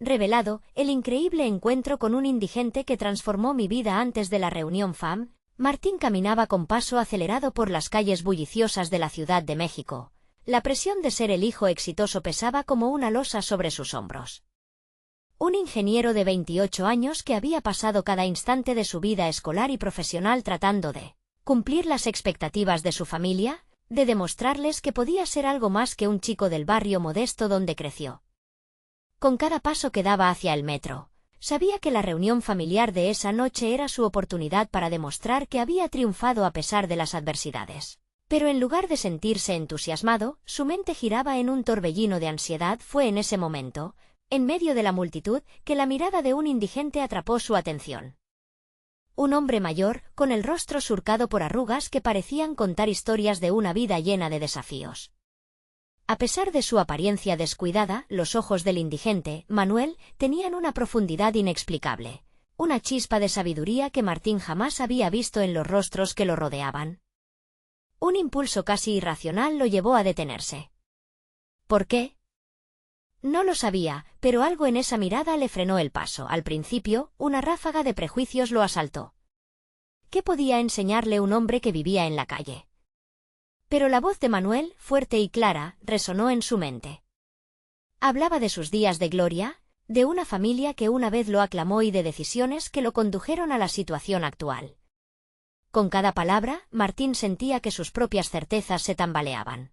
revelado, el increíble encuentro con un indigente que transformó mi vida antes de la reunión FAM. Martín caminaba con paso acelerado por las calles bulliciosas de la Ciudad de México. La presión de ser el hijo exitoso pesaba como una losa sobre sus hombros. Un ingeniero de 28 años que había pasado cada instante de su vida escolar y profesional tratando de cumplir las expectativas de su familia, de demostrarles que podía ser algo más que un chico del barrio modesto donde creció. Con cada paso que daba hacia el metro, sabía que la reunión familiar de esa noche era su oportunidad para demostrar que había triunfado a pesar de las adversidades. Pero en lugar de sentirse entusiasmado, su mente giraba en un torbellino de ansiedad. Fue en ese momento, en medio de la multitud, que la mirada de un indigente atrapó su atención. Un hombre mayor, con el rostro surcado por arrugas que parecían contar historias de una vida llena de desafíos. A pesar de su apariencia descuidada, los ojos del indigente, Manuel, tenían una profundidad inexplicable, una chispa de sabiduría que Martín jamás había visto en los rostros que lo rodeaban. Un impulso casi irracional lo llevó a detenerse. ¿Por qué? No lo sabía, pero algo en esa mirada le frenó el paso. Al principio, una ráfaga de prejuicios lo asaltó. ¿Qué podía enseñarle un hombre que vivía en la calle? Pero la voz de Manuel, fuerte y clara, resonó en su mente. Hablaba de sus días de gloria, de una familia que una vez lo aclamó y de decisiones que lo condujeron a la situación actual. Con cada palabra, Martín sentía que sus propias certezas se tambaleaban.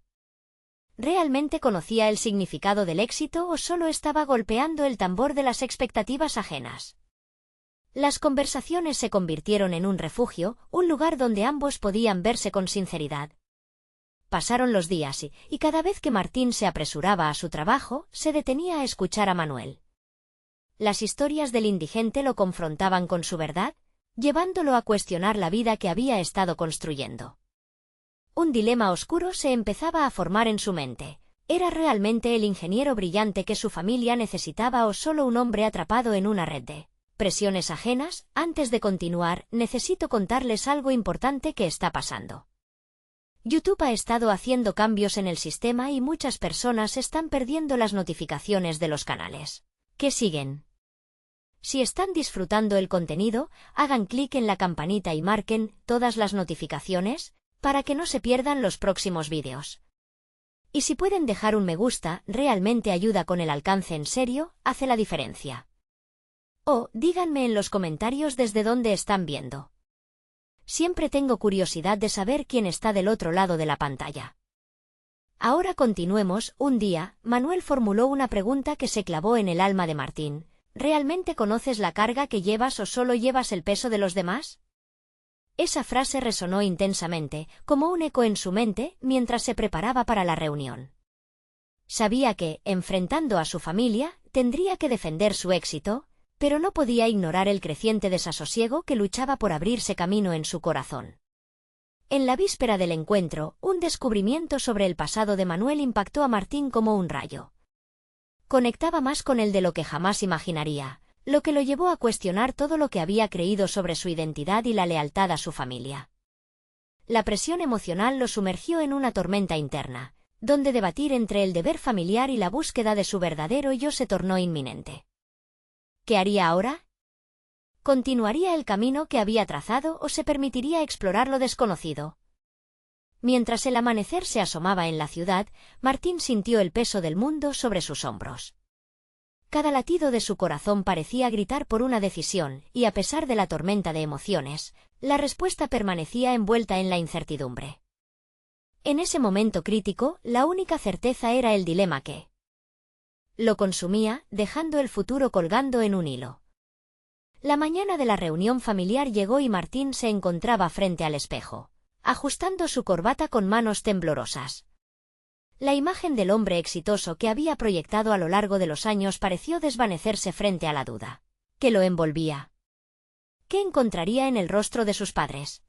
¿Realmente conocía el significado del éxito o solo estaba golpeando el tambor de las expectativas ajenas? Las conversaciones se convirtieron en un refugio, un lugar donde ambos podían verse con sinceridad. Pasaron los días y cada vez que Martín se apresuraba a su trabajo, se detenía a escuchar a Manuel. Las historias del indigente lo confrontaban con su verdad, llevándolo a cuestionar la vida que había estado construyendo. Un dilema oscuro se empezaba a formar en su mente. ¿Era realmente el ingeniero brillante que su familia necesitaba o solo un hombre atrapado en una red de presiones ajenas? Antes de continuar, necesito contarles algo importante que está pasando. YouTube ha estado haciendo cambios en el sistema y muchas personas están perdiendo las notificaciones de los canales que siguen. Si están disfrutando el contenido, hagan clic en la campanita y marquen todas las notificaciones para que no se pierdan los próximos vídeos. Y si pueden dejar un me gusta, realmente ayuda con el alcance. En serio, hace la diferencia. O, díganme en los comentarios desde dónde están viendo. Siempre tengo curiosidad de saber quién está del otro lado de la pantalla. Ahora continuemos. Un día, Manuel formuló una pregunta que se clavó en el alma de Martín. ¿Realmente conoces la carga que llevas o solo llevas el peso de los demás? Esa frase resonó intensamente, como un eco en su mente, mientras se preparaba para la reunión. Sabía que, enfrentando a su familia, tendría que defender su éxito, pero no podía ignorar el creciente desasosiego que luchaba por abrirse camino en su corazón. En la víspera del encuentro, un descubrimiento sobre el pasado de Manuel impactó a Martín como un rayo. Conectaba más con él de lo que jamás imaginaría, lo que lo llevó a cuestionar todo lo que había creído sobre su identidad y la lealtad a su familia. La presión emocional lo sumergió en una tormenta interna, donde debatir entre el deber familiar y la búsqueda de su verdadero yo se tornó inminente. ¿Qué haría ahora? ¿Continuaría el camino que había trazado o se permitiría explorar lo desconocido? Mientras el amanecer se asomaba en la ciudad, Martín sintió el peso del mundo sobre sus hombros. Cada latido de su corazón parecía gritar por una decisión, y a pesar de la tormenta de emociones, la respuesta permanecía envuelta en la incertidumbre. En ese momento crítico, la única certeza era el dilema que lo consumía, dejando el futuro colgando en un hilo. La mañana de la reunión familiar llegó y Martín se encontraba frente al espejo, ajustando su corbata con manos temblorosas. La imagen del hombre exitoso que había proyectado a lo largo de los años pareció desvanecerse frente a la duda que lo envolvía. ¿Qué encontraría en el rostro de sus padres?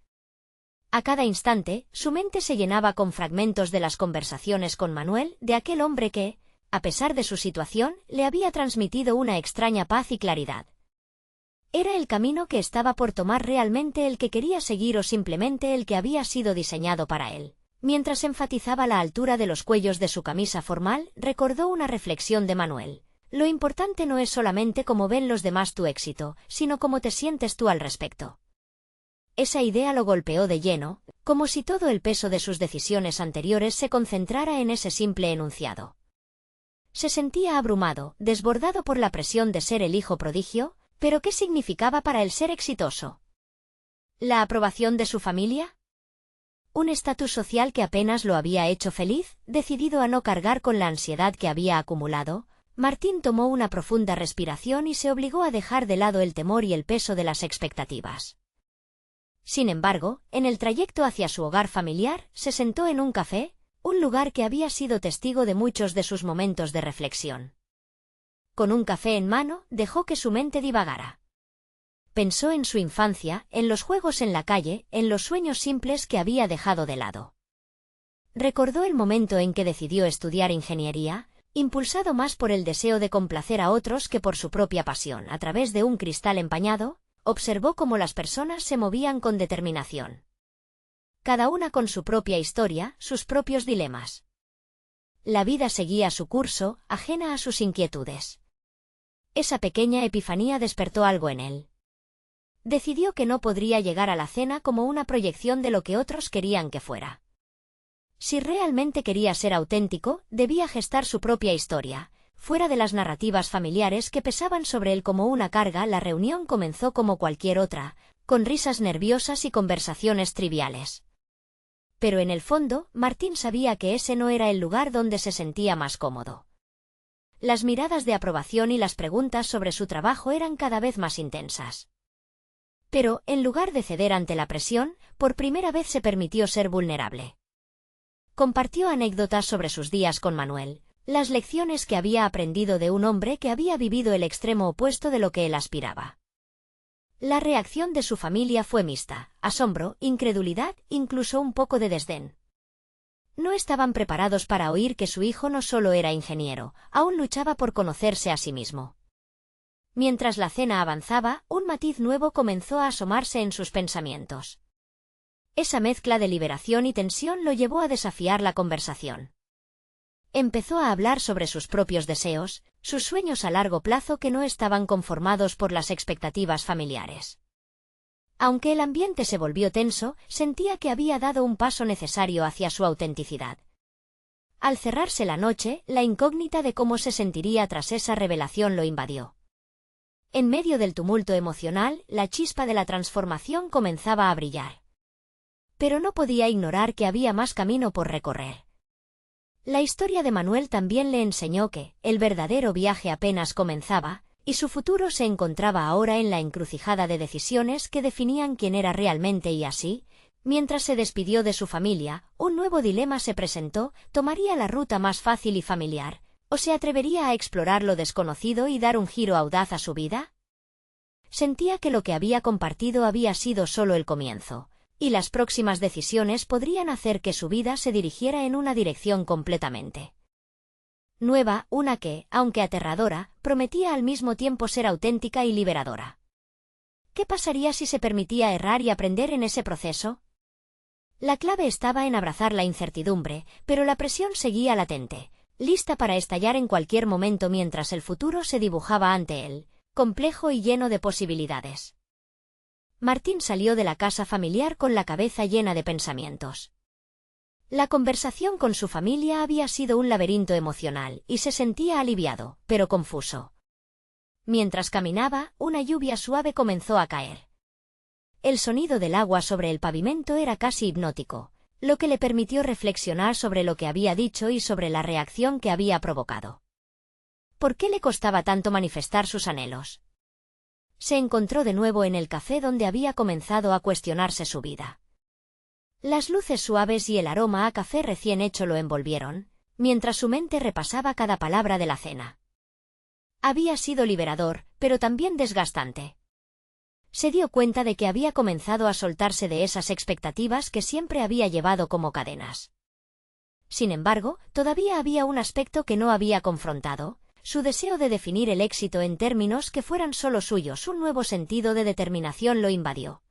A cada instante, su mente se llenaba con fragmentos de las conversaciones con Manuel, de aquel hombre que, a pesar de su situación, le había transmitido una extraña paz y claridad. ¿Era el camino que estaba por tomar realmente el que quería seguir o simplemente el que había sido diseñado para él? Mientras enfatizaba la altura de los cuellos de su camisa formal, recordó una reflexión de Manuel. Lo importante no es solamente cómo ven los demás tu éxito, sino cómo te sientes tú al respecto. Esa idea lo golpeó de lleno, como si todo el peso de sus decisiones anteriores se concentrara en ese simple enunciado. Se sentía abrumado, desbordado por la presión de ser el hijo prodigio, pero ¿qué significaba para él ser exitoso? ¿La aprobación de su familia? ¿Un estatus social que apenas lo había hecho feliz? Decidido a no cargar con la ansiedad que había acumulado, Martín tomó una profunda respiración y se obligó a dejar de lado el temor y el peso de las expectativas. Sin embargo, en el trayecto hacia su hogar familiar, se sentó en un café, un lugar que había sido testigo de muchos de sus momentos de reflexión. Con un café en mano, dejó que su mente divagara. Pensó en su infancia, en los juegos en la calle, en los sueños simples que había dejado de lado. Recordó el momento en que decidió estudiar ingeniería, impulsado más por el deseo de complacer a otros que por su propia pasión. A través de un cristal empañado, observó cómo las personas se movían con determinación. Cada una con su propia historia, sus propios dilemas. La vida seguía su curso, ajena a sus inquietudes. Esa pequeña epifanía despertó algo en él. Decidió que no podría llegar a la cena como una proyección de lo que otros querían que fuera. Si realmente quería ser auténtico, debía gestar su propia historia, fuera de las narrativas familiares que pesaban sobre él como una carga. La reunión comenzó como cualquier otra, con risas nerviosas y conversaciones triviales. Pero en el fondo, Martín sabía que ese no era el lugar donde se sentía más cómodo. Las miradas de aprobación y las preguntas sobre su trabajo eran cada vez más intensas. Pero, en lugar de ceder ante la presión, por primera vez se permitió ser vulnerable. Compartió anécdotas sobre sus días con Manuel, las lecciones que había aprendido de un hombre que había vivido el extremo opuesto de lo que él aspiraba. La reacción de su familia fue mixta: asombro, incredulidad, incluso un poco de desdén. No estaban preparados para oír que su hijo no solo era ingeniero, aún luchaba por conocerse a sí mismo. Mientras la cena avanzaba, un matiz nuevo comenzó a asomarse en sus pensamientos. Esa mezcla de liberación y tensión lo llevó a desafiar la conversación. Empezó a hablar sobre sus propios deseos, sus sueños a largo plazo que no estaban conformados por las expectativas familiares. Aunque el ambiente se volvió tenso, sentía que había dado un paso necesario hacia su autenticidad. Al cerrarse la noche, la incógnita de cómo se sentiría tras esa revelación lo invadió. En medio del tumulto emocional, la chispa de la transformación comenzaba a brillar. Pero no podía ignorar que había más camino por recorrer. La historia de Manuel también le enseñó que el verdadero viaje apenas comenzaba, y su futuro se encontraba ahora en la encrucijada de decisiones que definían quién era realmente. Y así, mientras se despidió de su familia, un nuevo dilema se presentó: ¿tomaría la ruta más fácil y familiar, o se atrevería a explorar lo desconocido y dar un giro audaz a su vida? Sentía que lo que había compartido había sido solo el comienzo, y las próximas decisiones podrían hacer que su vida se dirigiera en una dirección completamente nueva, una que, aunque aterradora, prometía al mismo tiempo ser auténtica y liberadora. ¿Qué pasaría si se permitía errar y aprender en ese proceso? La clave estaba en abrazar la incertidumbre, pero la presión seguía latente, lista para estallar en cualquier momento mientras el futuro se dibujaba ante él, complejo y lleno de posibilidades. Martín salió de la casa familiar con la cabeza llena de pensamientos. La conversación con su familia había sido un laberinto emocional y se sentía aliviado, pero confuso. Mientras caminaba, una lluvia suave comenzó a caer. El sonido del agua sobre el pavimento era casi hipnótico, lo que le permitió reflexionar sobre lo que había dicho y sobre la reacción que había provocado. ¿Por qué le costaba tanto manifestar sus anhelos? Se encontró de nuevo en el café donde había comenzado a cuestionarse su vida. Las luces suaves y el aroma a café recién hecho lo envolvieron, mientras su mente repasaba cada palabra de la cena. Había sido liberador, pero también desgastante. Se dio cuenta de que había comenzado a soltarse de esas expectativas que siempre había llevado como cadenas. Sin embargo, todavía había un aspecto que no había confrontado: su deseo de definir el éxito en términos que fueran solo suyos. Un nuevo sentido de determinación lo invadió.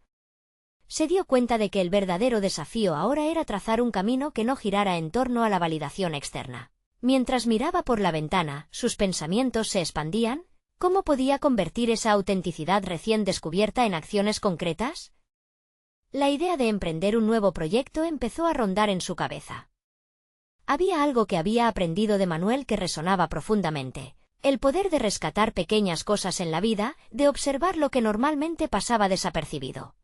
Se dio cuenta de que el verdadero desafío ahora era trazar un camino que no girara en torno a la validación externa. Mientras miraba por la ventana, sus pensamientos se expandían. ¿Cómo podía convertir esa autenticidad recién descubierta en acciones concretas? La idea de emprender un nuevo proyecto empezó a rondar en su cabeza. Había algo que había aprendido de Manuel que resonaba profundamente: el poder de rescatar pequeñas cosas en la vida, de observar lo que normalmente pasaba desapercibido.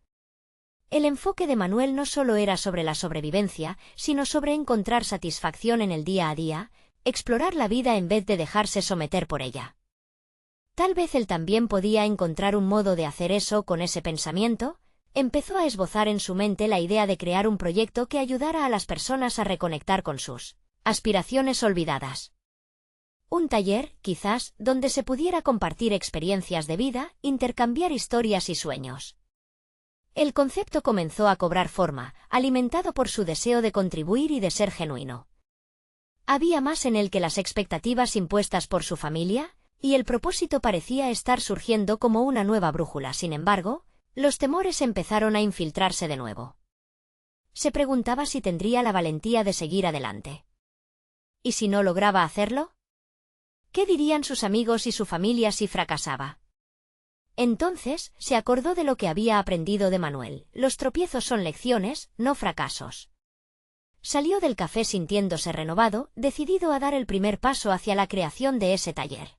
El enfoque de Manuel no solo era sobre la sobrevivencia, sino sobre encontrar satisfacción en el día a día, explorar la vida en vez de dejarse someter por ella. Tal vez él también podía encontrar un modo de hacer eso. Con ese pensamiento, empezó a esbozar en su mente la idea de crear un proyecto que ayudara a las personas a reconectar con sus aspiraciones olvidadas. Un taller, quizás, donde se pudiera compartir experiencias de vida, intercambiar historias y sueños. El concepto comenzó a cobrar forma, alimentado por su deseo de contribuir y de ser genuino. Había más en él que las expectativas impuestas por su familia, y el propósito parecía estar surgiendo como una nueva brújula. Sin embargo, los temores empezaron a infiltrarse de nuevo. Se preguntaba si tendría la valentía de seguir adelante. ¿Y si no lograba hacerlo? ¿Qué dirían sus amigos y su familia si fracasaba? Entonces, se acordó de lo que había aprendido de Manuel: los tropiezos son lecciones, no fracasos. Salió del café sintiéndose renovado, decidido a dar el primer paso hacia la creación de ese taller.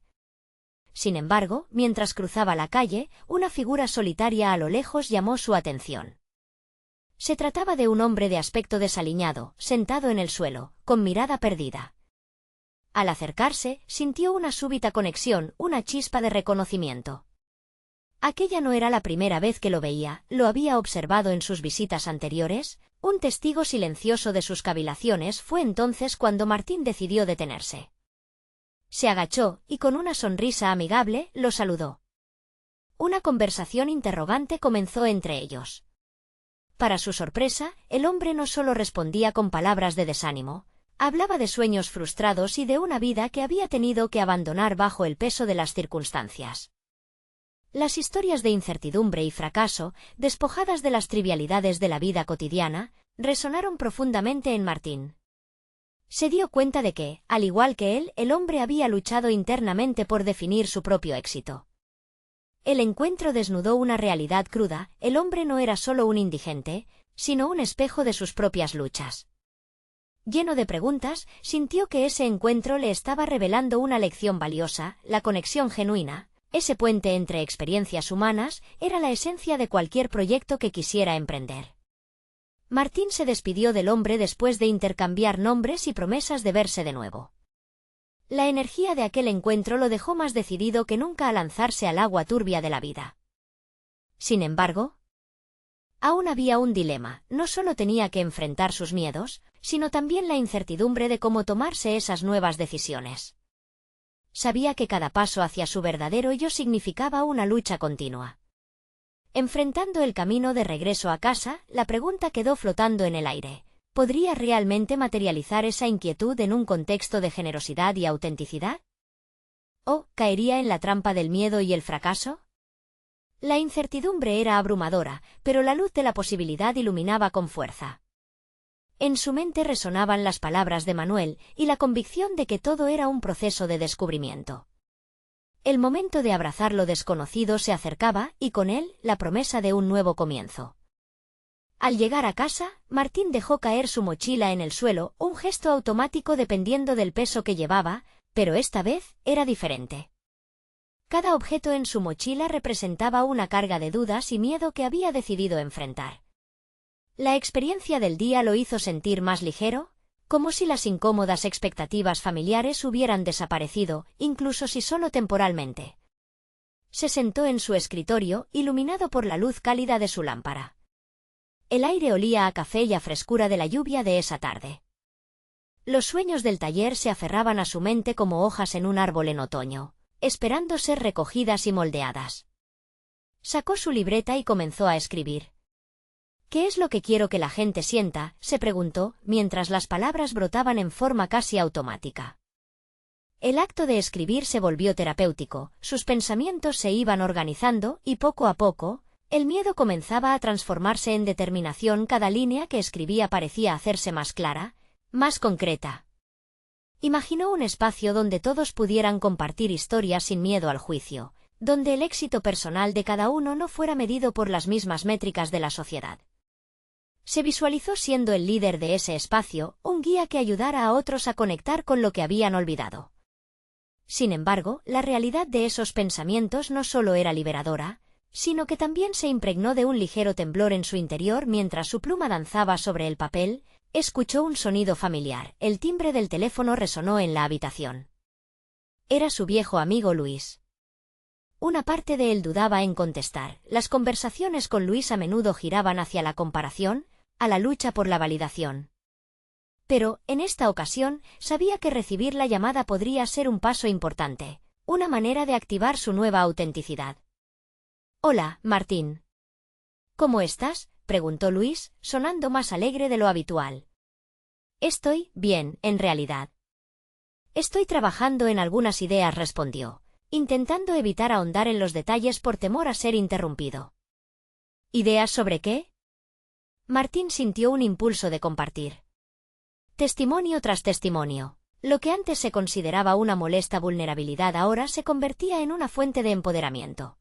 Sin embargo, mientras cruzaba la calle, una figura solitaria a lo lejos llamó su atención. Se trataba de un hombre de aspecto desaliñado, sentado en el suelo, con mirada perdida. Al acercarse, sintió una súbita conexión, una chispa de reconocimiento. Aquella no era la primera vez que lo veía, lo había observado en sus visitas anteriores. Un testigo silencioso de sus cavilaciones. Fue entonces cuando Martín decidió detenerse. Se agachó, y con una sonrisa amigable, lo saludó. Una conversación interrogante comenzó entre ellos. Para su sorpresa, el hombre no solo respondía con palabras de desánimo, hablaba de sueños frustrados y de una vida que había tenido que abandonar bajo el peso de las circunstancias. Las historias de incertidumbre y fracaso, despojadas de las trivialidades de la vida cotidiana, resonaron profundamente en Martín. Se dio cuenta de que, al igual que él, el hombre había luchado internamente por definir su propio éxito. El encuentro desnudó una realidad cruda: el hombre no era solo un indigente, sino un espejo de sus propias luchas. Lleno de preguntas, sintió que ese encuentro le estaba revelando una lección valiosa: la conexión genuina, ese puente entre experiencias humanas, era la esencia de cualquier proyecto que quisiera emprender. Martín se despidió del hombre después de intercambiar nombres y promesas de verse de nuevo. La energía de aquel encuentro lo dejó más decidido que nunca a lanzarse al agua turbia de la vida. Sin embargo, aún había un dilema: no solo tenía que enfrentar sus miedos, sino también la incertidumbre de cómo tomarse esas nuevas decisiones. Sabía que cada paso hacia su verdadero yo significaba una lucha continua. Enfrentando el camino de regreso a casa, la pregunta quedó flotando en el aire: ¿podría realmente materializar esa inquietud en un contexto de generosidad y autenticidad? ¿O caería en la trampa del miedo y el fracaso? La incertidumbre era abrumadora, pero la luz de la posibilidad iluminaba con fuerza. En su mente resonaban las palabras de Manuel, y la convicción de que todo era un proceso de descubrimiento. El momento de abrazar lo desconocido se acercaba, y con él, la promesa de un nuevo comienzo. Al llegar a casa, Martín dejó caer su mochila en el suelo, un gesto automático dependiendo del peso que llevaba, pero esta vez, era diferente. Cada objeto en su mochila representaba una carga de dudas y miedo que había decidido enfrentar. La experiencia del día lo hizo sentir más ligero, como si las incómodas expectativas familiares hubieran desaparecido, incluso si solo temporalmente. Se sentó en su escritorio, iluminado por la luz cálida de su lámpara. El aire olía a café y a frescura de la lluvia de esa tarde. Los sueños del taller se aferraban a su mente como hojas en un árbol en otoño, esperando ser recogidas y moldeadas. Sacó su libreta y comenzó a escribir. ¿Qué es lo que quiero que la gente sienta?, se preguntó, mientras las palabras brotaban en forma casi automática. El acto de escribir se volvió terapéutico, sus pensamientos se iban organizando, y poco a poco, el miedo comenzaba a transformarse en determinación. Cada línea que escribía parecía hacerse más clara, más concreta. Imaginó un espacio donde todos pudieran compartir historias sin miedo al juicio, donde el éxito personal de cada uno no fuera medido por las mismas métricas de la sociedad. Se visualizó siendo el líder de ese espacio, un guía que ayudara a otros a conectar con lo que habían olvidado. Sin embargo, la realidad de esos pensamientos no solo era liberadora, sino que también se impregnó de un ligero temblor en su interior mientras su pluma danzaba sobre el papel. Escuchó un sonido familiar, el timbre del teléfono resonó en la habitación. Era su viejo amigo Luis. Una parte de él dudaba en contestar. Las conversaciones con Luis a menudo giraban hacia la comparación, a la lucha por la validación. Pero, en esta ocasión, sabía que recibir la llamada podría ser un paso importante, una manera de activar su nueva autenticidad. «Hola, Martín». «¿Cómo estás?», preguntó Luis, sonando más alegre de lo habitual. «Estoy bien, en realidad. Estoy trabajando en algunas ideas», respondió, intentando evitar ahondar en los detalles por temor a ser interrumpido. «¿Ideas sobre qué?». Martín sintió un impulso de compartir. Testimonio tras testimonio. Lo que antes se consideraba una molesta vulnerabilidad ahora se convertía en una fuente de empoderamiento.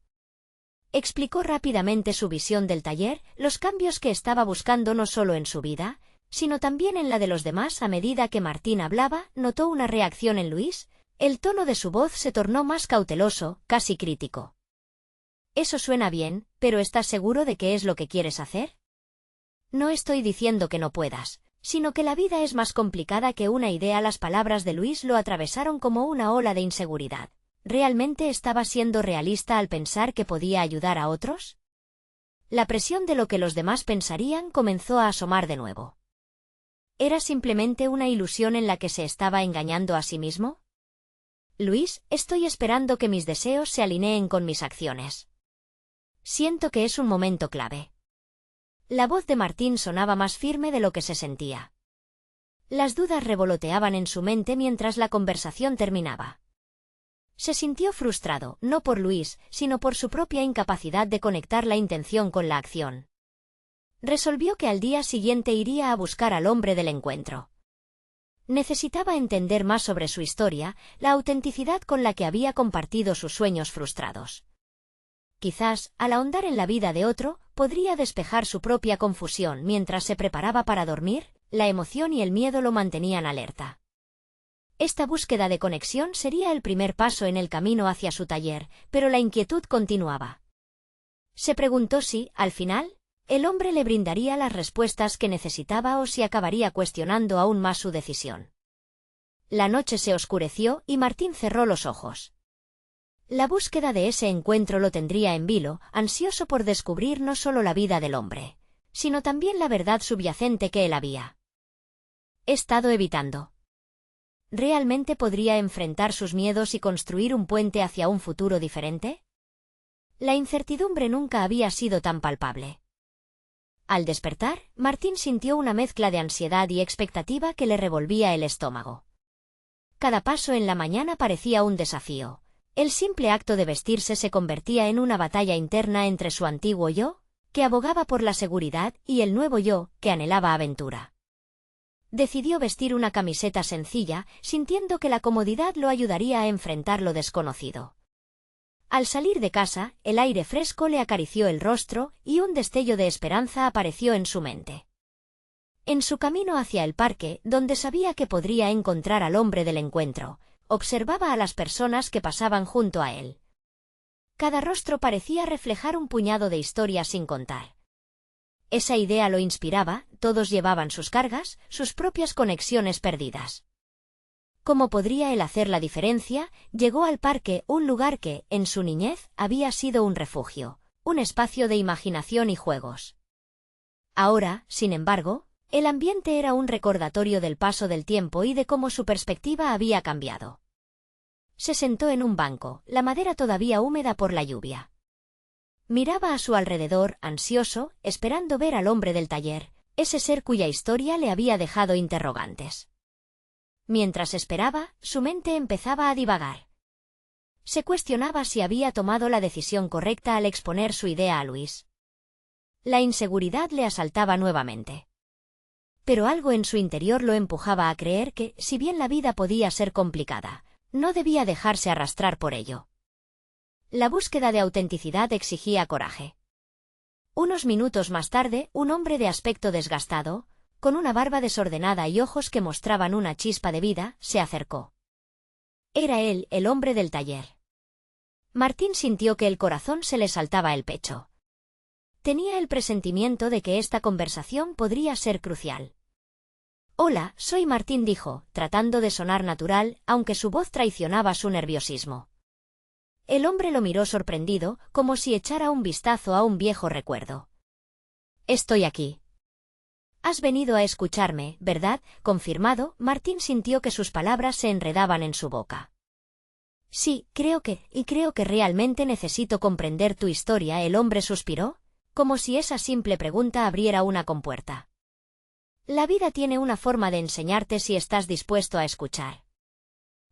Explicó rápidamente su visión del taller, los cambios que estaba buscando no solo en su vida, sino también en la de los demás. A medida que Martín hablaba, notó una reacción en Luis, el tono de su voz se tornó más cauteloso, casi crítico. «Eso suena bien, pero ¿estás seguro de qué es lo que quieres hacer?». «No estoy diciendo que no puedas, sino que la vida es más complicada que una idea». Las palabras de Luis lo atravesaron como una ola de inseguridad. ¿Realmente estaba siendo realista al pensar que podía ayudar a otros? La presión de lo que los demás pensarían comenzó a asomar de nuevo. ¿Era simplemente una ilusión en la que se estaba engañando a sí mismo? «Luis, estoy esperando que mis deseos se alineen con mis acciones. Siento que es un momento clave». La voz de Martín sonaba más firme de lo que se sentía. Las dudas revoloteaban en su mente mientras la conversación terminaba. Se sintió frustrado, no por Luis, sino por su propia incapacidad de conectar la intención con la acción. Resolvió que al día siguiente iría a buscar al hombre del encuentro. Necesitaba entender más sobre su historia, la autenticidad con la que había compartido sus sueños frustrados. Quizás, al ahondar en la vida de otro, podría despejar su propia confusión. Mientras se preparaba para dormir, la emoción y el miedo lo mantenían alerta. Esta búsqueda de conexión sería el primer paso en el camino hacia su taller, pero la inquietud continuaba. Se preguntó si, al final, el hombre le brindaría las respuestas que necesitaba o si acabaría cuestionando aún más su decisión. La noche se oscureció y Martín cerró los ojos. La búsqueda de ese encuentro lo tendría en vilo, ansioso por descubrir no solo la vida del hombre, sino también la verdad subyacente que él había estado evitando. ¿Realmente podría enfrentar sus miedos y construir un puente hacia un futuro diferente? La incertidumbre nunca había sido tan palpable. Al despertar, Martín sintió una mezcla de ansiedad y expectativa que le revolvía el estómago. Cada paso en la mañana parecía un desafío. El simple acto de vestirse se convertía en una batalla interna entre su antiguo yo, que abogaba por la seguridad, y el nuevo yo, que anhelaba aventura. Decidió vestir una camiseta sencilla, sintiendo que la comodidad lo ayudaría a enfrentar lo desconocido. Al salir de casa, el aire fresco le acarició el rostro, y un destello de esperanza apareció en su mente. En su camino hacia el parque, donde sabía que podría encontrar al hombre del encuentro, observaba a las personas que pasaban junto a él. Cada rostro parecía reflejar un puñado de historias sin contar. Esa idea lo inspiraba, todos llevaban sus cargas, sus propias conexiones perdidas. ¿Cómo podría él hacer la diferencia? Llegó al parque, un lugar que, en su niñez, había sido un refugio, un espacio de imaginación y juegos. Ahora, sin embargo, el ambiente era un recordatorio del paso del tiempo y de cómo su perspectiva había cambiado. Se sentó en un banco, la madera todavía húmeda por la lluvia. Miraba a su alrededor, ansioso, esperando ver al hombre del taller, ese ser cuya historia le había dejado interrogantes. Mientras esperaba, su mente empezaba a divagar. Se cuestionaba si había tomado la decisión correcta al exponer su idea a Luis. La inseguridad le asaltaba nuevamente. pero algo en su interior lo empujaba a creer que, si bien la vida podía ser complicada, no debía dejarse arrastrar por ello. La búsqueda de autenticidad exigía coraje. Unos minutos más tarde, un hombre de aspecto desgastado, con una barba desordenada y ojos que mostraban una chispa de vida, se acercó. Era él, el hombre del taller. Martín sintió que el corazón se le saltaba el pecho. Tenía el presentimiento de que esta conversación podría ser crucial. «Hola, soy Martín», dijo, tratando de sonar natural, aunque su voz traicionaba su nerviosismo. El hombre lo miró sorprendido, como si echara un vistazo a un viejo recuerdo. «Estoy aquí». «Has venido a escucharme, ¿verdad?», confirmado, Martín sintió que sus palabras se enredaban en su boca. «Sí, creo que realmente necesito comprender tu historia», el hombre suspiró, como si esa simple pregunta abriera una compuerta. «La vida tiene una forma de enseñarte si estás dispuesto a escuchar.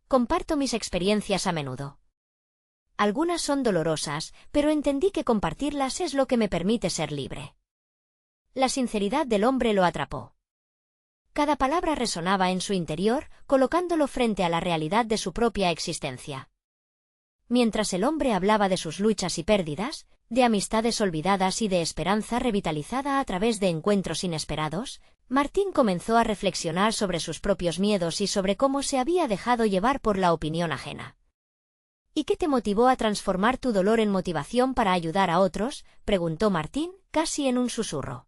Comparto mis experiencias a menudo. Algunas son dolorosas, pero entendí que compartirlas es lo que me permite ser libre». La sinceridad del hombre lo atrapó. Cada palabra resonaba en su interior, colocándolo frente a la realidad de su propia existencia. Mientras el hombre hablaba de sus luchas y pérdidas, de amistades olvidadas y de esperanza revitalizada a través de encuentros inesperados, Martín comenzó a reflexionar sobre sus propios miedos y sobre cómo se había dejado llevar por la opinión ajena. «¿Y qué te motivó a transformar tu dolor en motivación para ayudar a otros?», preguntó Martín, casi en un susurro.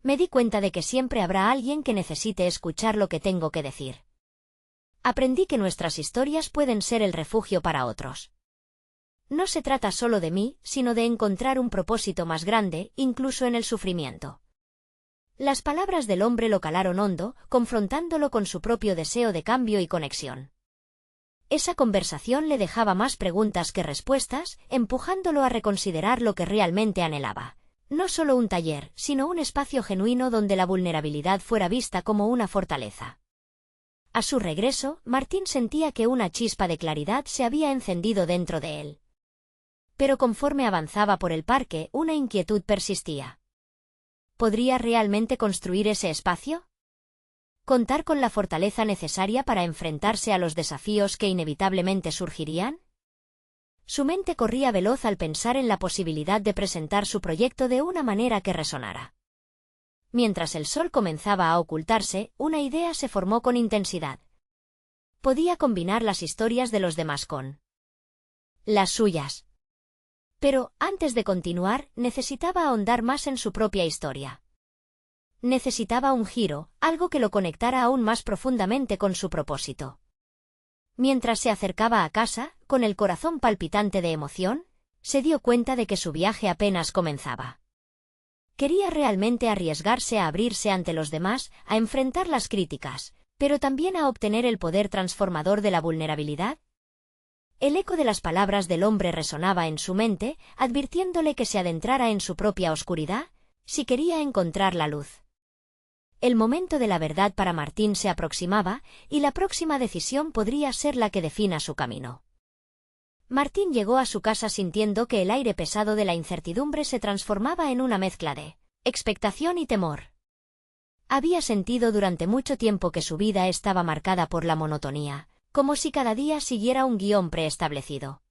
«Me di cuenta de que siempre habrá alguien que necesite escuchar lo que tengo que decir. Aprendí que nuestras historias pueden ser el refugio para otros. No se trata solo de mí, sino de encontrar un propósito más grande, incluso en el sufrimiento». Las palabras del hombre lo calaron hondo, confrontándolo con su propio deseo de cambio y conexión. Esa conversación le dejaba más preguntas que respuestas, empujándolo a reconsiderar lo que realmente anhelaba. No solo un taller, sino un espacio genuino donde la vulnerabilidad fuera vista como una fortaleza. A su regreso, Martín sentía que una chispa de claridad se había encendido dentro de él. Pero conforme avanzaba por el parque, una inquietud persistía. ¿Podría realmente construir ese espacio? ¿Contar con la fortaleza necesaria para enfrentarse a los desafíos que inevitablemente surgirían? Su mente corría veloz al pensar en la posibilidad de presentar su proyecto de una manera que resonara. Mientras el sol comenzaba a ocultarse, una idea se formó con intensidad. Podía combinar las historias de los demás con las suyas. Pero, antes de continuar, necesitaba ahondar más en su propia historia. Necesitaba un giro, algo que lo conectara aún más profundamente con su propósito. Mientras se acercaba a casa, con el corazón palpitante de emoción, se dio cuenta de que su viaje apenas comenzaba. Quería realmente arriesgarse a abrirse ante los demás, a enfrentar las críticas, pero también a obtener el poder transformador de la vulnerabilidad. El eco de las palabras del hombre resonaba en su mente, advirtiéndole que se adentrara en su propia oscuridad, si quería encontrar la luz. El momento de la verdad para Martín se aproximaba, y la próxima decisión podría ser la que defina su camino. Martín llegó a su casa sintiendo que el aire pesado de la incertidumbre se transformaba en una mezcla de expectación y temor. Había sentido durante mucho tiempo que su vida estaba marcada por la monotonía, como si cada día siguiera un guión preestablecido.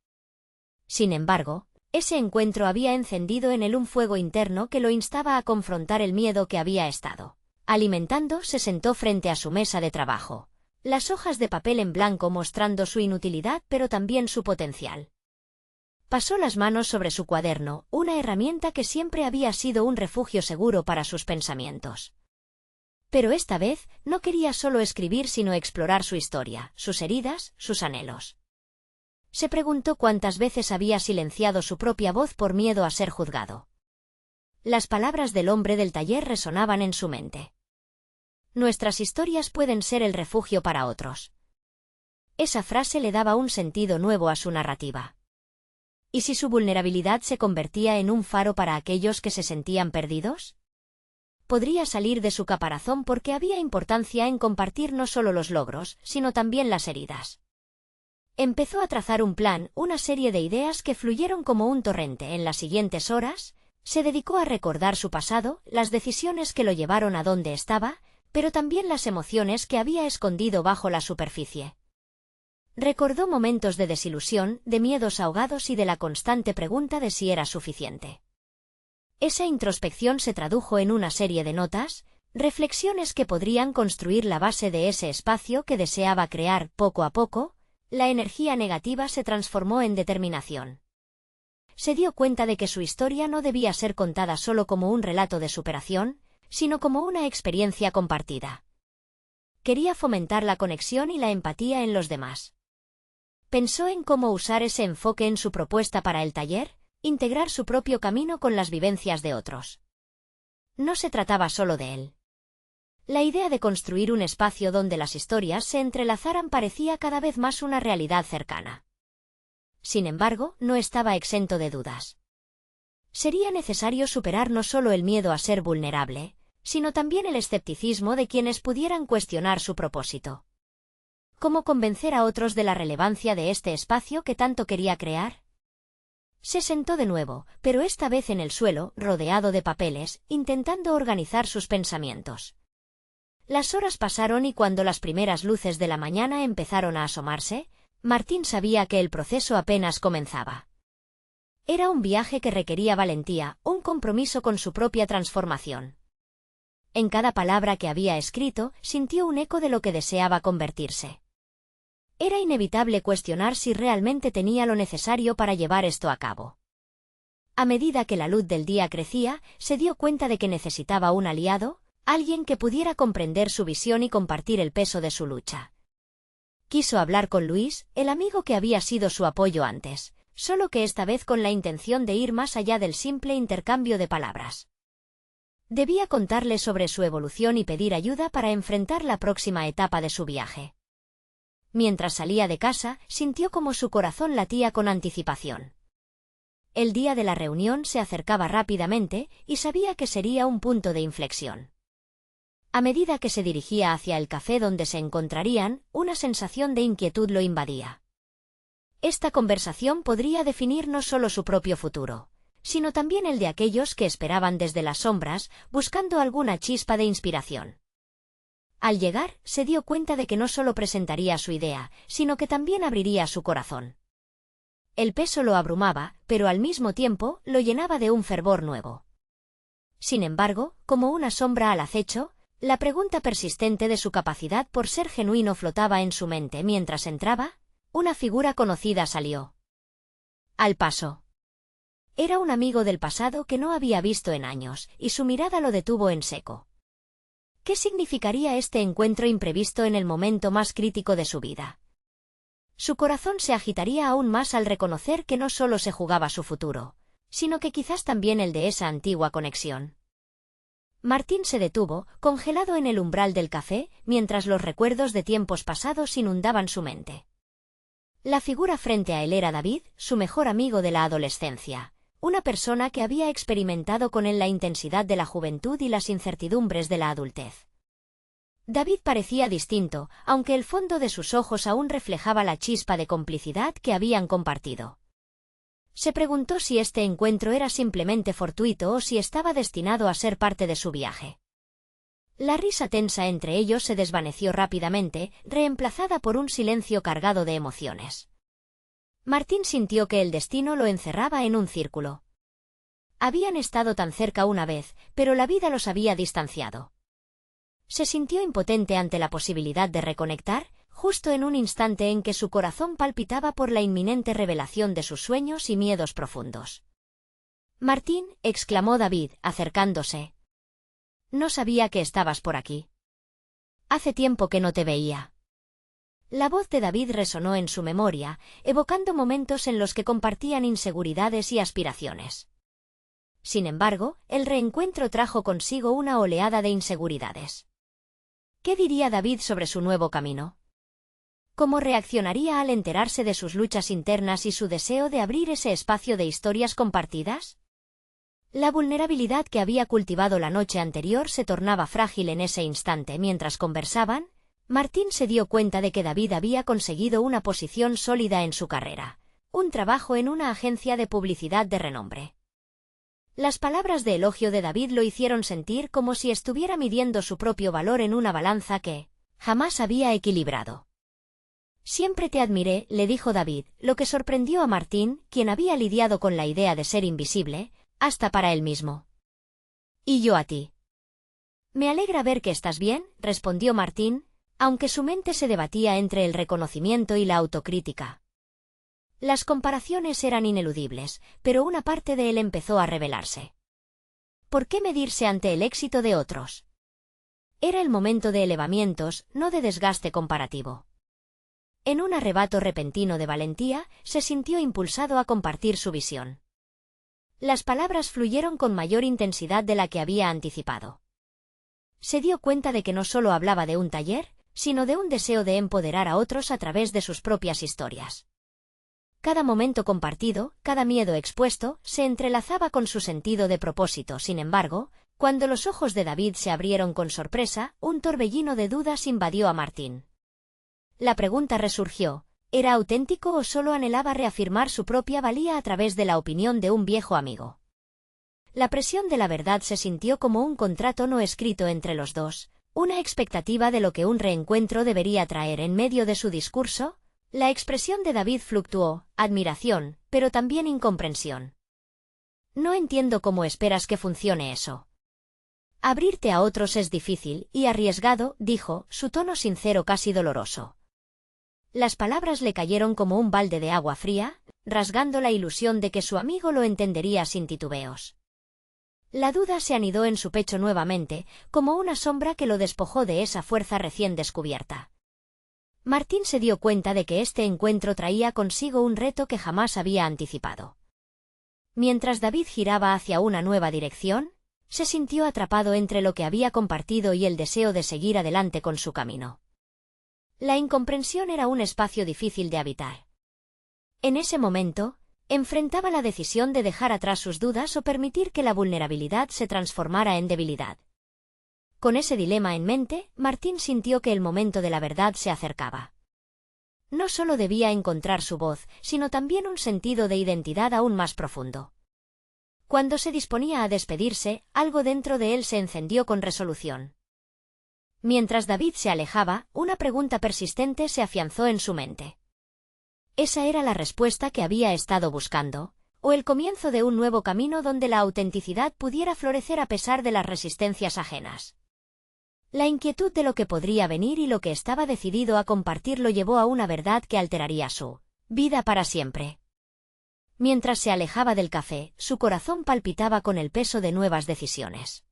Sin embargo, ese encuentro había encendido en él un fuego interno que lo instaba a confrontar el miedo que había estado alimentando. Se sentó frente a su mesa de trabajo, las hojas de papel en blanco mostrando su inutilidad pero también su potencial. Pasó las manos sobre su cuaderno, una herramienta que siempre había sido un refugio seguro para sus pensamientos. Pero esta vez, no quería solo escribir sino explorar su historia, sus heridas, sus anhelos. Se preguntó cuántas veces había silenciado su propia voz por miedo a ser juzgado. Las palabras del hombre del taller resonaban en su mente. Nuestras historias pueden ser el refugio para otros. Esa frase le daba un sentido nuevo a su narrativa. ¿Y si su vulnerabilidad se convertía en un faro para aquellos que se sentían perdidos? Podría salir de su caparazón porque había importancia en compartir no solo los logros, sino también las heridas. Empezó a trazar un plan, una serie de ideas que fluyeron como un torrente. En las siguientes horas, se dedicó a recordar su pasado, las decisiones que lo llevaron a donde estaba, pero también las emociones que había escondido bajo la superficie. Recordó momentos de desilusión, de miedos ahogados y de la constante pregunta de si era suficiente. Esa introspección se tradujo en una serie de notas, reflexiones que podrían construir la base de ese espacio que deseaba crear. Poco a poco, la energía negativa se transformó en determinación. Se dio cuenta de que su historia no debía ser contada solo como un relato de superación, sino como una experiencia compartida. Quería fomentar la conexión y la empatía en los demás. Pensó en cómo usar ese enfoque en su propuesta para el taller, integrar su propio camino con las vivencias de otros. No se trataba solo de él. La idea de construir un espacio donde las historias se entrelazaran parecía cada vez más una realidad cercana. Sin embargo, no estaba exento de dudas. Sería necesario superar no solo el miedo a ser vulnerable, sino también el escepticismo de quienes pudieran cuestionar su propósito. ¿Cómo convencer a otros de la relevancia de este espacio que tanto quería crear? Se sentó de nuevo, pero esta vez en el suelo, rodeado de papeles, intentando organizar sus pensamientos. Las horas pasaron y cuando las primeras luces de la mañana empezaron a asomarse, Martín sabía que el proceso apenas comenzaba. Era un viaje que requería valentía, un compromiso con su propia transformación. En cada palabra que había escrito, sintió un eco de lo que deseaba convertirse. Era inevitable cuestionar si realmente tenía lo necesario para llevar esto a cabo. A medida que la luz del día crecía, se dio cuenta de que necesitaba un aliado, alguien que pudiera comprender su visión y compartir el peso de su lucha. Quiso hablar con Luis, el amigo que había sido su apoyo antes, solo que esta vez con la intención de ir más allá del simple intercambio de palabras. Debía contarle sobre su evolución y pedir ayuda para enfrentar la próxima etapa de su viaje. Mientras salía de casa, sintió como su corazón latía con anticipación. El día de la reunión se acercaba rápidamente y sabía que sería un punto de inflexión. A medida que se dirigía hacia el café donde se encontrarían, una sensación de inquietud lo invadía. Esta conversación podría definir no solo su propio futuro, sino también el de aquellos que esperaban desde las sombras, buscando alguna chispa de inspiración. Al llegar, se dio cuenta de que no solo presentaría su idea, sino que también abriría su corazón. El peso lo abrumaba, pero al mismo tiempo lo llenaba de un fervor nuevo. Sin embargo, como una sombra al acecho, la pregunta persistente de su capacidad por ser genuino flotaba en su mente. Mientras entraba, una figura conocida salió al paso. Era un amigo del pasado que no había visto en años, y su mirada lo detuvo en seco. ¿Qué significaría este encuentro imprevisto en el momento más crítico de su vida? Su corazón se agitaría aún más al reconocer que no solo se jugaba su futuro, sino que quizás también el de esa antigua conexión. Martín se detuvo, congelado en el umbral del café, mientras los recuerdos de tiempos pasados inundaban su mente. La figura frente a él era David, su mejor amigo de la adolescencia, una persona que había experimentado con él la intensidad de la juventud y las incertidumbres de la adultez. David parecía distinto, aunque el fondo de sus ojos aún reflejaba la chispa de complicidad que habían compartido. Se preguntó si este encuentro era simplemente fortuito o si estaba destinado a ser parte de su viaje. La risa tensa entre ellos se desvaneció rápidamente, reemplazada por un silencio cargado de emociones. Martín sintió que el destino lo encerraba en un círculo. Habían estado tan cerca una vez, pero la vida los había distanciado. Se sintió impotente ante la posibilidad de reconectar, justo en un instante en que su corazón palpitaba por la inminente revelación de sus sueños y miedos profundos. «Martín», exclamó David, acercándose. «No sabía que estabas por aquí. Hace tiempo que no te veía». La voz de David resonó en su memoria, evocando momentos en los que compartían inseguridades y aspiraciones. Sin embargo, el reencuentro trajo consigo una oleada de inseguridades. ¿Qué diría David sobre su nuevo camino? ¿Cómo reaccionaría al enterarse de sus luchas internas y su deseo de abrir ese espacio de historias compartidas? La vulnerabilidad que había cultivado la noche anterior se tornaba frágil en ese instante. Mientras conversaban, Martín se dio cuenta de que David había conseguido una posición sólida en su carrera, un trabajo en una agencia de publicidad de renombre. Las palabras de elogio de David lo hicieron sentir como si estuviera midiendo su propio valor en una balanza que jamás había equilibrado. Siempre te admiré, le dijo David, lo que sorprendió a Martín, quien había lidiado con la idea de ser invisible, hasta para él mismo. Y yo a ti. Me alegra ver que estás bien, respondió Martín, aunque su mente se debatía entre el reconocimiento y la autocrítica. Las comparaciones eran ineludibles, pero una parte de él empezó a rebelarse. ¿Por qué medirse ante el éxito de otros? Era el momento de elevamientos, no de desgaste comparativo. En un arrebato repentino de valentía, se sintió impulsado a compartir su visión. Las palabras fluyeron con mayor intensidad de la que había anticipado. Se dio cuenta de que no solo hablaba de un taller, sino de un deseo de empoderar a otros a través de sus propias historias. Cada momento compartido, cada miedo expuesto, se entrelazaba con su sentido de propósito. Sin embargo, cuando los ojos de David se abrieron con sorpresa, un torbellino de dudas invadió a Martín. La pregunta resurgió: ¿era auténtico o solo anhelaba reafirmar su propia valía a través de la opinión de un viejo amigo? La presión de la verdad se sintió como un contrato no escrito entre los dos, una expectativa de lo que un reencuentro debería traer en medio de su discurso. La expresión de David fluctuó, admiración, pero también incomprensión. No entiendo cómo esperas que funcione eso. Abrirte a otros es difícil y arriesgado, dijo, su tono sincero casi doloroso. Las palabras le cayeron como un balde de agua fría, rasgando la ilusión de que su amigo lo entendería sin titubeos. La duda se anidó en su pecho nuevamente, como una sombra que lo despojó de esa fuerza recién descubierta. Martín se dio cuenta de que este encuentro traía consigo un reto que jamás había anticipado. Mientras David giraba hacia una nueva dirección, se sintió atrapado entre lo que había compartido y el deseo de seguir adelante con su camino. La incomprensión era un espacio difícil de habitar. En ese momento, enfrentaba la decisión de dejar atrás sus dudas o permitir que la vulnerabilidad se transformara en debilidad. Con ese dilema en mente, Martín sintió que el momento de la verdad se acercaba. No solo debía encontrar su voz, sino también un sentido de identidad aún más profundo. Cuando se disponía a despedirse, algo dentro de él se encendió con resolución. Mientras David se alejaba, una pregunta persistente se afianzó en su mente. ¿Esa era la respuesta que había estado buscando, o el comienzo de un nuevo camino donde la autenticidad pudiera florecer a pesar de las resistencias ajenas? La inquietud de lo que podría venir y lo que estaba decidido a compartir lo llevó a una verdad que alteraría su vida para siempre. Mientras se alejaba del café, su corazón palpitaba con el peso de nuevas decisiones.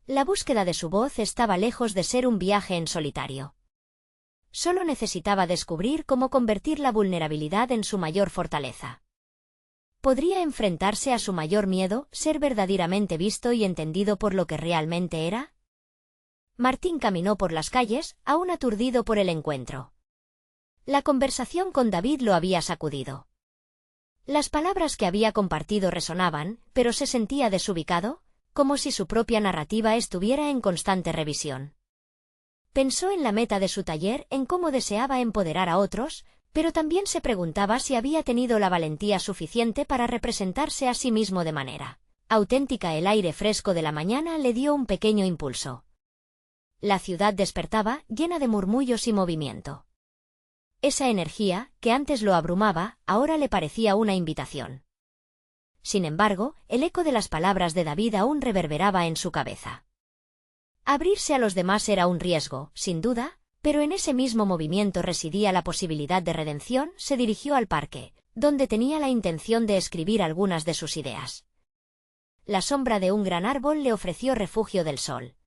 La búsqueda de su voz estaba lejos de ser un viaje en solitario. Solo necesitaba descubrir cómo convertir la vulnerabilidad en su mayor fortaleza. ¿Podría enfrentarse a su mayor miedo, ser verdaderamente visto y entendido por lo que realmente era? Martín caminó por las calles, aún aturdido por el encuentro. La conversación con David lo había sacudido. Las palabras que había compartido resonaban, pero se sentía desubicado, como si su propia narrativa estuviera en constante revisión. Pensó en la meta de su taller, en cómo deseaba empoderar a otros, pero también se preguntaba si había tenido la valentía suficiente para representarse a sí mismo de manera auténtica. El aire fresco de la mañana le dio un pequeño impulso. La ciudad despertaba, llena de murmullos y movimiento. Esa energía, que antes lo abrumaba, ahora le parecía una invitación. Sin embargo, el eco de las palabras de David aún reverberaba en su cabeza. Abrirse a los demás era un riesgo, sin duda, pero en ese mismo movimiento residía la posibilidad de redención. Se dirigió al parque, donde tenía la intención de escribir algunas de sus ideas. La sombra de un gran árbol le ofreció refugio del sol.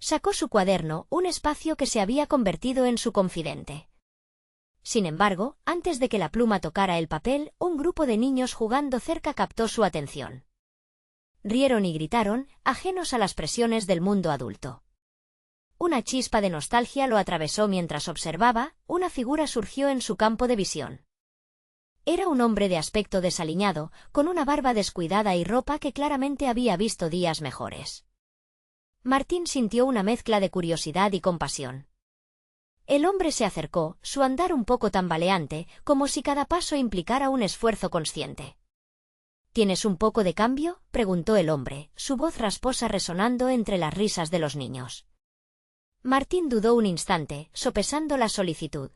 Sacó su cuaderno, un espacio que se había convertido en su confidente. Sin embargo, antes de que la pluma tocara el papel, un grupo de niños jugando cerca captó su atención. Rieron y gritaron, ajenos a las presiones del mundo adulto. Una chispa de nostalgia lo atravesó mientras observaba. Una figura surgió en su campo de visión. Era un hombre de aspecto desaliñado, con una barba descuidada y ropa que claramente había visto días mejores. Martín sintió una mezcla de curiosidad y compasión. El hombre se acercó, su andar un poco tambaleante, como si cada paso implicara un esfuerzo consciente. ¿Tienes un poco de cambio?, preguntó el hombre, su voz rasposa resonando entre las risas de los niños. Martín dudó un instante, sopesando la solicitud.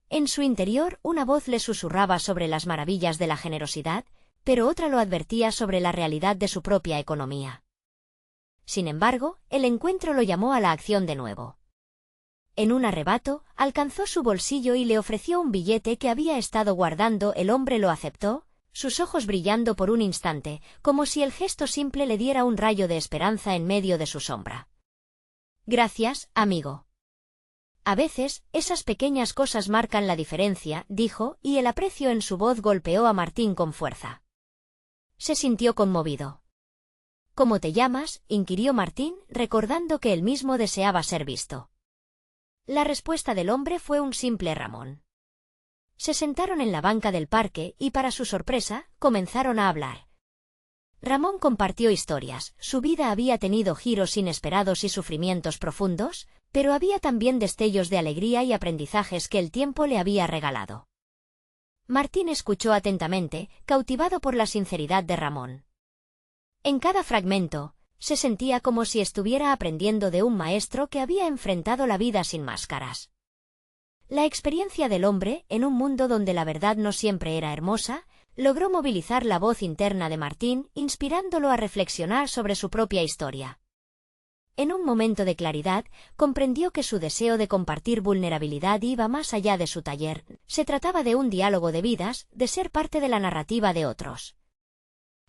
En su interior, una voz le susurraba sobre las maravillas de la generosidad, pero otra lo advertía sobre la realidad de su propia economía. Sin embargo, el encuentro lo llamó a la acción de nuevo. En un arrebato, alcanzó su bolsillo y le ofreció un billete que había estado guardando. El hombre lo aceptó, sus ojos brillando por un instante, como si el gesto simple le diera un rayo de esperanza en medio de su sombra. «Gracias, amigo. A veces, esas pequeñas cosas marcan la diferencia», dijo, y el aprecio en su voz golpeó a Martín con fuerza. Se sintió conmovido. «¿Cómo te llamas?», inquirió Martín, recordando que él mismo deseaba ser visto. La respuesta del hombre fue un simple Ramón. Se sentaron en la banca del parque y, para su sorpresa, comenzaron a hablar. Ramón compartió historias. Su vida había tenido giros inesperados y sufrimientos profundos, pero había también destellos de alegría y aprendizajes que el tiempo le había regalado. Martín escuchó atentamente, cautivado por la sinceridad de Ramón. En cada fragmento, se sentía como si estuviera aprendiendo de un maestro que había enfrentado la vida sin máscaras. La experiencia del hombre, en un mundo donde la verdad no siempre era hermosa, logró movilizar la voz interna de Martín, inspirándolo a reflexionar sobre su propia historia. En un momento de claridad, comprendió que su deseo de compartir vulnerabilidad iba más allá de su taller. Se trataba de un diálogo de vidas, de ser parte de la narrativa de otros.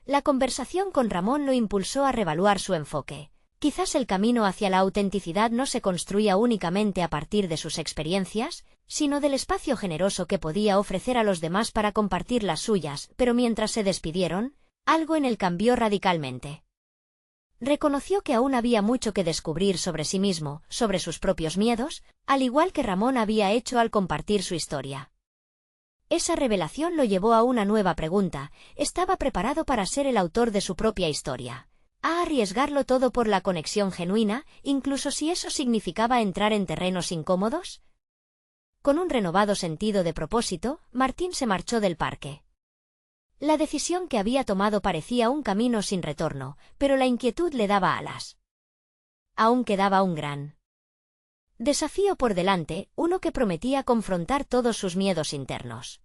La conversación con Ramón lo impulsó a revaluar su enfoque. Quizás el camino hacia la autenticidad no se construía únicamente a partir de sus experiencias, sino del espacio generoso que podía ofrecer a los demás para compartir las suyas, pero mientras se despidieron, algo en él cambió radicalmente. Reconoció que aún había mucho que descubrir sobre sí mismo, sobre sus propios miedos, al igual que Ramón había hecho al compartir su historia. Esa revelación lo llevó a una nueva pregunta: ¿estaba preparado para ser el autor de su propia historia? ¿A arriesgarlo todo por la conexión genuina, incluso si eso significaba entrar en terrenos incómodos? Con un renovado sentido de propósito, Martín se marchó del parque. La decisión que había tomado parecía un camino sin retorno, pero la inquietud le daba alas. Aún quedaba un gran desafío por delante, uno que prometía confrontar todos sus miedos internos.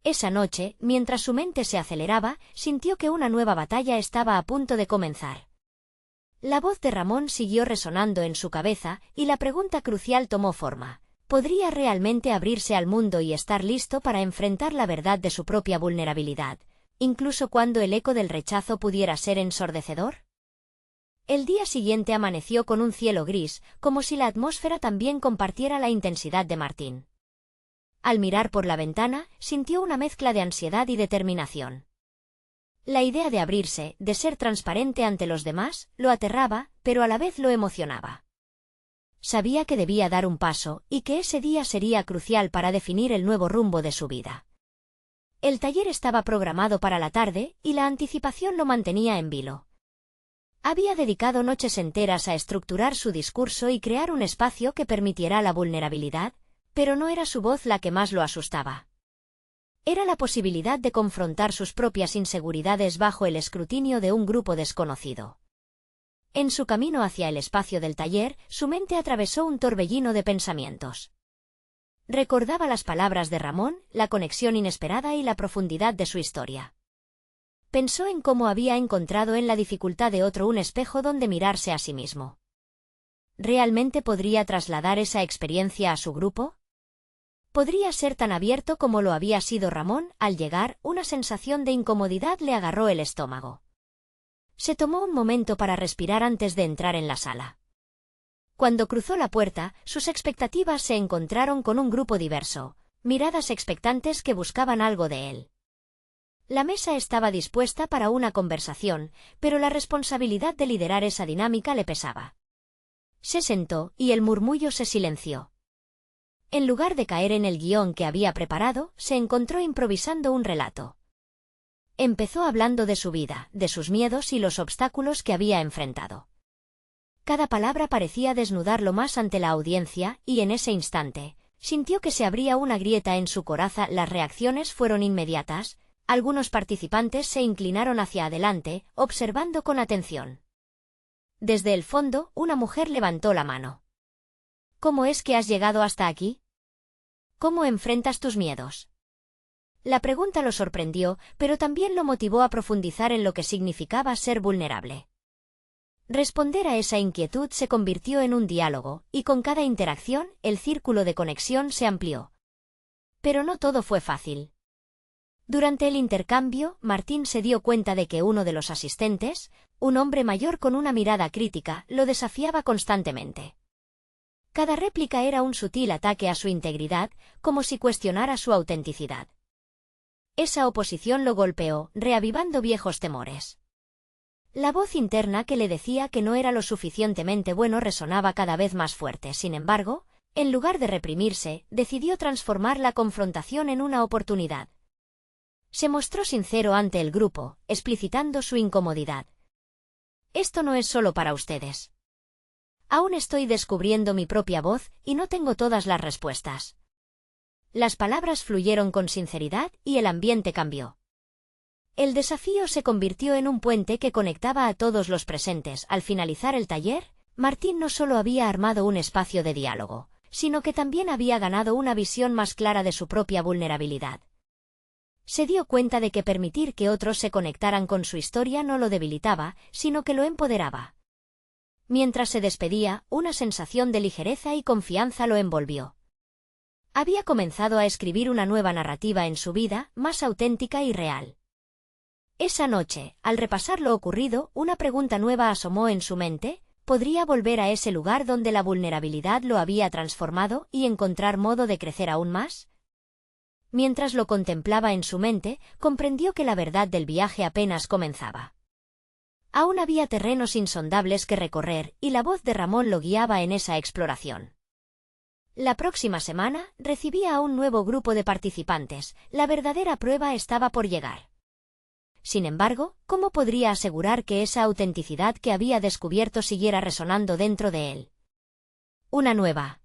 Esa noche, mientras su mente se aceleraba, sintió que una nueva batalla estaba a punto de comenzar. La voz de Ramón siguió resonando en su cabeza, y la pregunta crucial tomó forma: ¿podría realmente abrirse al mundo y estar listo para enfrentar la verdad de su propia vulnerabilidad, incluso cuando el eco del rechazo pudiera ser ensordecedor? El día siguiente amaneció con un cielo gris, como si la atmósfera también compartiera la intensidad de Martín. Al mirar por la ventana, sintió una mezcla de ansiedad y determinación. La idea de abrirse, de ser transparente ante los demás, lo aterraba, pero a la vez lo emocionaba. Sabía que debía dar un paso, y que ese día sería crucial para definir el nuevo rumbo de su vida. El taller estaba programado para la tarde, y la anticipación lo mantenía en vilo. Había dedicado noches enteras a estructurar su discurso y crear un espacio que permitiera la vulnerabilidad, pero no era su voz la que más lo asustaba. Era la posibilidad de confrontar sus propias inseguridades bajo el escrutinio de un grupo desconocido. En su camino hacia el espacio del taller, su mente atravesó un torbellino de pensamientos. Recordaba las palabras de Ramón, la conexión inesperada y la profundidad de su historia. Pensó en cómo había encontrado en la dificultad de otro un espejo donde mirarse a sí mismo. ¿Realmente podría trasladar esa experiencia a su grupo? ¿Podría ser tan abierto como lo había sido Ramón? Al llegar, una sensación de incomodidad le agarró el estómago. Se tomó un momento para respirar antes de entrar en la sala. Cuando cruzó la puerta, sus expectativas se encontraron con un grupo diverso, miradas expectantes que buscaban algo de él. La mesa estaba dispuesta para una conversación, pero la responsabilidad de liderar esa dinámica le pesaba. Se sentó, y el murmullo se silenció. En lugar de caer en el guión que había preparado, se encontró improvisando un relato. Empezó hablando de su vida, de sus miedos y los obstáculos que había enfrentado. Cada palabra parecía desnudarlo más ante la audiencia, y en ese instante, sintió que se abría una grieta en su coraza. Las reacciones fueron inmediatas. Algunos participantes se inclinaron hacia adelante, observando con atención. Desde el fondo, una mujer levantó la mano. ¿Cómo es que has llegado hasta aquí? ¿Cómo enfrentas tus miedos? La pregunta lo sorprendió, pero también lo motivó a profundizar en lo que significaba ser vulnerable. Responder a esa inquietud se convirtió en un diálogo, y con cada interacción, el círculo de conexión se amplió. Pero no todo fue fácil. Durante el intercambio, Martín se dio cuenta de que uno de los asistentes, un hombre mayor con una mirada crítica, lo desafiaba constantemente. Cada réplica era un sutil ataque a su integridad, como si cuestionara su autenticidad. Esa oposición lo golpeó, reavivando viejos temores. La voz interna que le decía que no era lo suficientemente bueno resonaba cada vez más fuerte. Sin embargo, en lugar de reprimirse, decidió transformar la confrontación en una oportunidad. Se mostró sincero ante el grupo, explicitando su incomodidad. Esto no es solo para ustedes. Aún estoy descubriendo mi propia voz y no tengo todas las respuestas. Las palabras fluyeron con sinceridad y el ambiente cambió. El desafío se convirtió en un puente que conectaba a todos los presentes. Al finalizar el taller, Martín no solo había armado un espacio de diálogo, sino que también había ganado una visión más clara de su propia vulnerabilidad. Se dio cuenta de que permitir que otros se conectaran con su historia no lo debilitaba, sino que lo empoderaba. Mientras se despedía, una sensación de ligereza y confianza lo envolvió. Había comenzado a escribir una nueva narrativa en su vida, más auténtica y real. Esa noche, al repasar lo ocurrido, una pregunta nueva asomó en su mente: ¿podría volver a ese lugar donde la vulnerabilidad lo había transformado y encontrar modo de crecer aún más? Mientras lo contemplaba en su mente, comprendió que la verdad del viaje apenas comenzaba. Aún había terrenos insondables que recorrer, y la voz de Ramón lo guiaba en esa exploración. La próxima semana, recibía a un nuevo grupo de participantes. La verdadera prueba estaba por llegar. Sin embargo, ¿cómo podría asegurar que esa autenticidad que había descubierto siguiera resonando dentro de él? Una nueva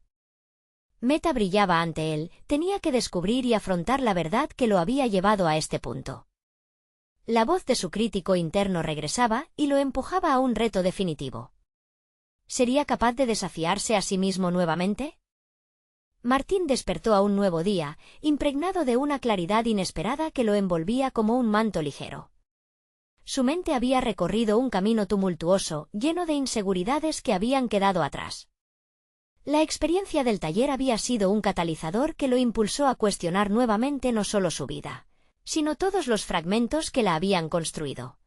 meta brillaba ante él: tenía que descubrir y afrontar la verdad que lo había llevado a este punto. La voz de su crítico interno regresaba y lo empujaba a un reto definitivo. ¿Sería capaz de desafiarse a sí mismo nuevamente? Martín despertó a un nuevo día, impregnado de una claridad inesperada que lo envolvía como un manto ligero. Su mente había recorrido un camino tumultuoso, lleno de inseguridades que habían quedado atrás. La experiencia del taller había sido un catalizador que lo impulsó a cuestionar nuevamente no solo su vida, sino todos los fragmentos que la habían construido.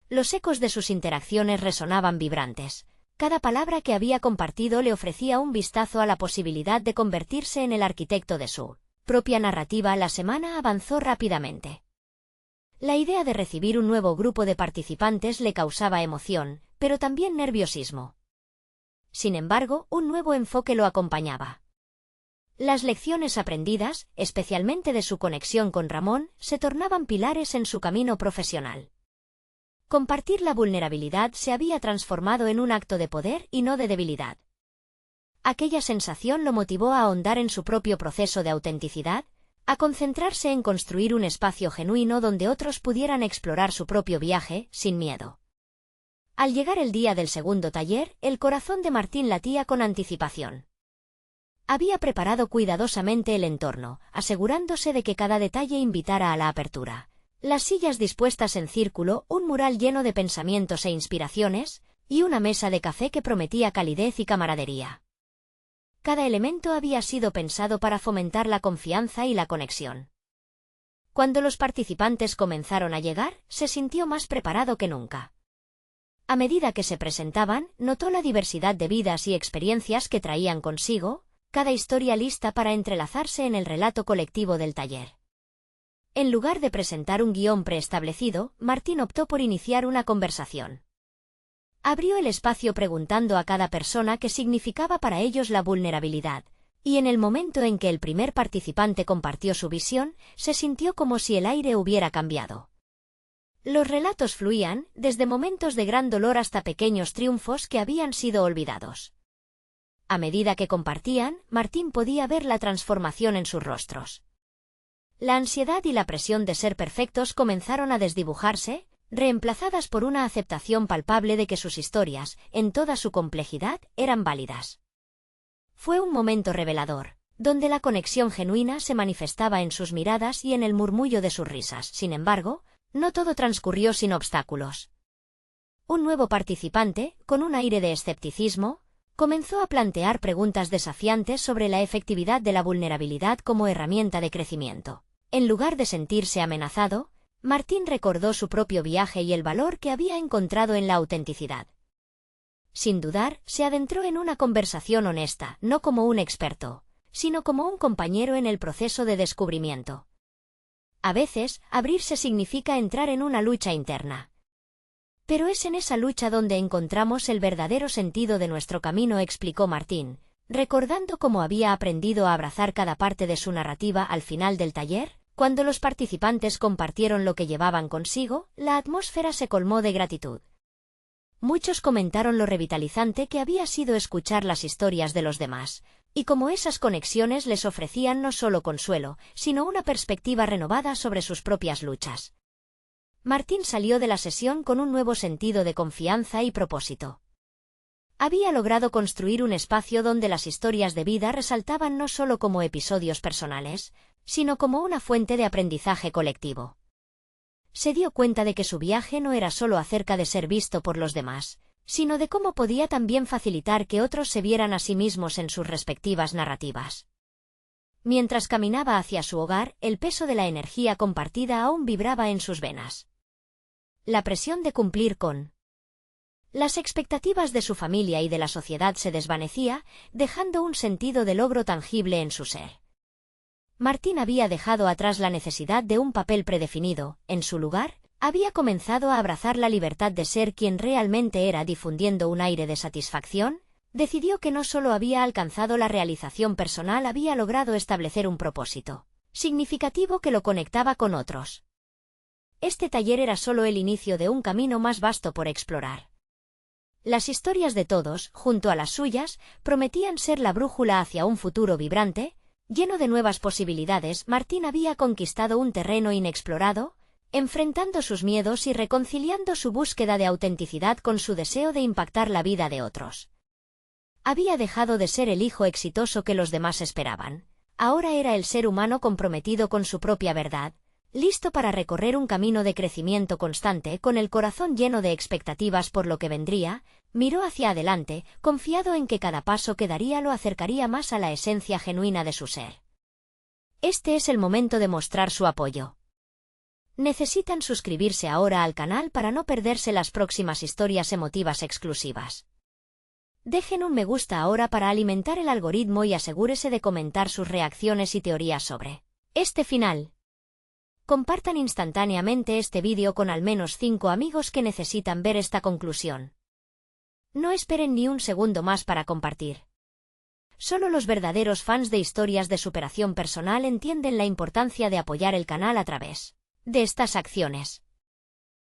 Los ecos de sus interacciones resonaban vibrantes. Cada palabra que había compartido le ofrecía un vistazo a la posibilidad de convertirse en el arquitecto de su propia narrativa. La semana avanzó rápidamente. La idea de recibir un nuevo grupo de participantes le causaba emoción, pero también nerviosismo. Sin embargo, un nuevo enfoque lo acompañaba. Las lecciones aprendidas, especialmente de su conexión con Ramón, se tornaban pilares en su camino profesional. Compartir la vulnerabilidad se había transformado en un acto de poder y no de debilidad. Aquella sensación lo motivó a ahondar en su propio proceso de autenticidad, a concentrarse en construir un espacio genuino donde otros pudieran explorar su propio viaje, sin miedo. Al llegar el día del segundo taller, el corazón de Martín latía con anticipación. Había preparado cuidadosamente el entorno, asegurándose de que cada detalle invitara a la apertura. Las sillas dispuestas en círculo, un mural lleno de pensamientos e inspiraciones, y una mesa de café que prometía calidez y camaradería. Cada elemento había sido pensado para fomentar la confianza y la conexión. Cuando los participantes comenzaron a llegar, se sintió más preparado que nunca. A medida que se presentaban, notó la diversidad de vidas y experiencias que traían consigo, cada historia lista para entrelazarse en el relato colectivo del taller. En lugar de presentar un guión preestablecido, Martín optó por iniciar una conversación. Abrió el espacio preguntando a cada persona qué significaba para ellos la vulnerabilidad, y en el momento en que el primer participante compartió su visión, se sintió como si el aire hubiera cambiado. Los relatos fluían, desde momentos de gran dolor hasta pequeños triunfos que habían sido olvidados. A medida que compartían, Martín podía ver la transformación en sus rostros. La ansiedad y la presión de ser perfectos comenzaron a desdibujarse, reemplazadas por una aceptación palpable de que sus historias, en toda su complejidad, eran válidas. Fue un momento revelador, donde la conexión genuina se manifestaba en sus miradas y en el murmullo de sus risas. Sin embargo, no todo transcurrió sin obstáculos. Un nuevo participante, con un aire de escepticismo, comenzó a plantear preguntas desafiantes sobre la efectividad de la vulnerabilidad como herramienta de crecimiento. En lugar de sentirse amenazado, Martín recordó su propio viaje y el valor que había encontrado en la autenticidad. Sin dudar, se adentró en una conversación honesta, no como un experto, sino como un compañero en el proceso de descubrimiento. A veces, abrirse significa entrar en una lucha interna. Pero es en esa lucha donde encontramos el verdadero sentido de nuestro camino, explicó Martín, recordando cómo había aprendido a abrazar cada parte de su narrativa al final del taller. Cuando los participantes compartieron lo que llevaban consigo, la atmósfera se colmó de gratitud. Muchos comentaron lo revitalizante que había sido escuchar las historias de los demás, y cómo esas conexiones les ofrecían no solo consuelo, sino una perspectiva renovada sobre sus propias luchas. Martín salió de la sesión con un nuevo sentido de confianza y propósito. Había logrado construir un espacio donde las historias de vida resaltaban no solo como episodios personales, sino como una fuente de aprendizaje colectivo. Se dio cuenta de que su viaje no era solo acerca de ser visto por los demás, sino de cómo podía también facilitar que otros se vieran a sí mismos en sus respectivas narrativas. Mientras caminaba hacia su hogar, el peso de la energía compartida aún vibraba en sus venas. La presión de cumplir con las expectativas de su familia y de la sociedad se desvanecía, dejando un sentido de logro tangible en su ser. Martín había dejado atrás la necesidad de un papel predefinido. En su lugar, había comenzado a abrazar la libertad de ser quien realmente era. Difundiendo un aire de satisfacción, decidió que no solo había alcanzado la realización personal, había logrado establecer un propósito significativo que lo conectaba con otros. Este taller era solo el inicio de un camino más vasto por explorar. Las historias de todos, junto a las suyas, prometían ser la brújula hacia un futuro vibrante, lleno de nuevas posibilidades. Martín había conquistado un terreno inexplorado, enfrentando sus miedos y reconciliando su búsqueda de autenticidad con su deseo de impactar la vida de otros. Había dejado de ser el hijo exitoso que los demás esperaban. Ahora era el ser humano comprometido con su propia verdad, listo para recorrer un camino de crecimiento constante. Con el corazón lleno de expectativas por lo que vendría, miró hacia adelante, confiado en que cada paso que daría lo acercaría más a la esencia genuina de su ser. Este es el momento de mostrar su apoyo. Necesitan suscribirse ahora al canal para no perderse las próximas historias emotivas exclusivas. Dejen un me gusta ahora para alimentar el algoritmo y asegúrese de comentar sus reacciones y teorías sobre este final. Compartan instantáneamente este vídeo con al menos 5 amigos que necesitan ver esta conclusión. No esperen ni un segundo más para compartir. Solo los verdaderos fans de historias de superación personal entienden la importancia de apoyar el canal a través de estas acciones.